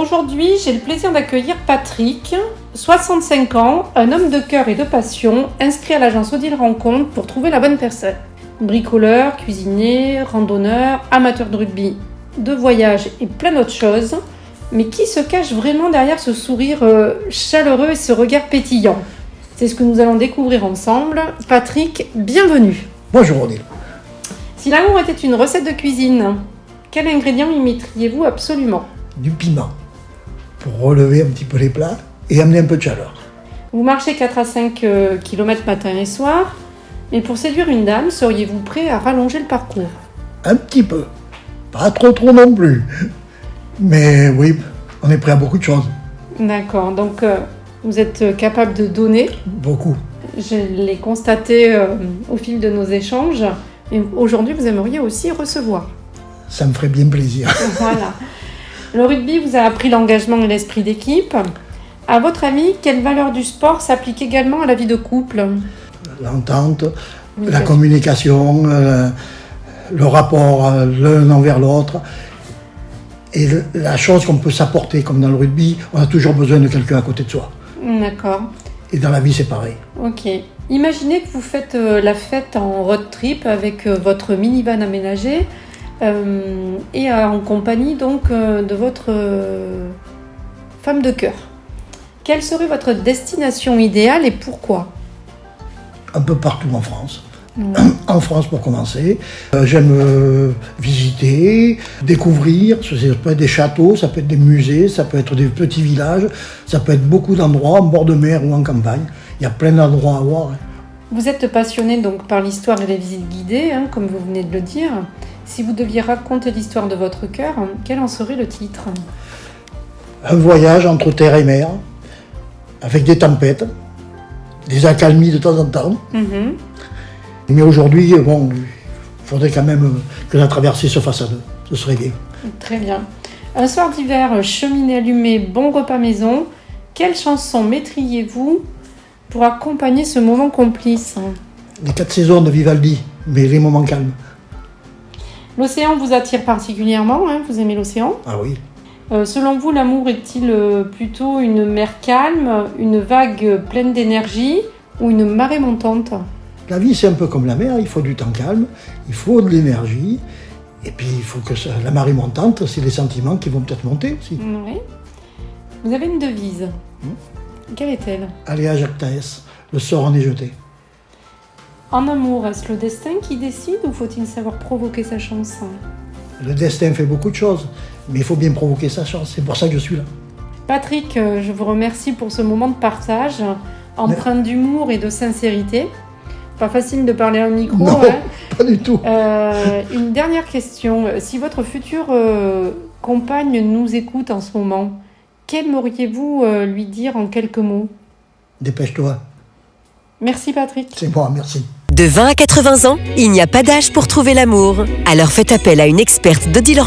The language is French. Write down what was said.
Aujourd'hui, j'ai le plaisir d'accueillir Patrick, 65 ans, un homme de cœur et de passion, inscrit à l'agence Odile Rencontre pour trouver la bonne personne. Bricoleur, cuisinier, randonneur, amateur de rugby, de voyage et plein d'autres choses. Mais qui se cache vraiment derrière ce sourire chaleureux et ce regard pétillant? C'est ce que nous allons découvrir ensemble. Patrick, bienvenue. Bonjour Odile. Si l'amour était une recette de cuisine, quel ingrédient y mettriez-vous absolument? Du piment, pour relever un petit peu les plats et amener un peu de chaleur. Vous marchez 4 à 5 km matin et soir, mais pour séduire une dame, seriez-vous prêt à rallonger le parcours? Un petit peu, pas trop non plus. Mais oui, on est prêt à beaucoup de choses. D'accord, donc vous êtes capable de donner. Beaucoup. Je l'ai constaté au fil de nos échanges, mais aujourd'hui vous aimeriez aussi recevoir. Ça me ferait bien plaisir. Voilà. Le rugby vous a appris l'engagement et l'esprit d'équipe. À votre avis, quelle valeur du sport s'applique également à la vie de couple? L'entente, la communication, le rapport l'un envers l'autre. Et la chose qu'on peut s'apporter, comme dans le rugby, on a toujours besoin de quelqu'un à côté de soi. D'accord. Et dans la vie, c'est pareil. Ok. Imaginez que vous faites la fête en road trip avec votre minivan aménagé et en compagnie donc de votre femme de cœur. Quelle serait votre destination idéale et pourquoi? Un peu partout en France. En France pour commencer. J'aime visiter, découvrir. Ça peut être des châteaux, ça peut être des musées, ça peut être des petits villages, ça peut être beaucoup d'endroits en bord de mer ou en campagne. Il y a plein d'endroits à voir. Vous êtes passionné donc par l'histoire et les visites guidées, comme vous venez de le dire. Si vous deviez raconter l'histoire de votre cœur, quel en serait le titre? Un voyage entre terre et mer, avec des tempêtes, des accalmies de temps en temps. Mais aujourd'hui, il faudrait quand même que la traversée se fasse à deux. Ce serait bien. Très bien. Un soir d'hiver, cheminée allumée, bon repas maison. Quelle chanson mettriez-vous pour accompagner ce moment complice? Les 4 saisons de Vivaldi, mais les moments calmes. L'océan vous attire particulièrement, vous aimez l'océan? Ah oui. Selon vous, l'amour est-il plutôt une mer calme, une vague pleine d'énergie ou une marée montante? La vie, c'est un peu comme la mer, il faut du temps calme, il faut de l'énergie, et puis il faut que la marée montante, c'est les sentiments qui vont peut-être monter aussi. Oui. Vous avez une devise. Quelle est-elle? Allez, Jacques Taès, le sort en est jeté. En amour, est-ce le destin qui décide ou faut-il savoir provoquer sa chance? Le destin fait beaucoup de choses, mais il faut bien provoquer sa chance, c'est pour ça que je suis là. Patrick, je vous remercie pour ce moment de partage, empreint d'humour et de sincérité. Pas facile de parler à un micro. Non, pas du tout. Une dernière question. Si votre future compagne nous écoute en ce moment, qu'aimeriez-vous lui dire en quelques mots? Dépêche-toi. Merci Patrick. C'est moi, merci. De 20 à 80 ans, il n'y a pas d'âge pour trouver l'amour. Alors faites appel à une experte d'Odile Rencontre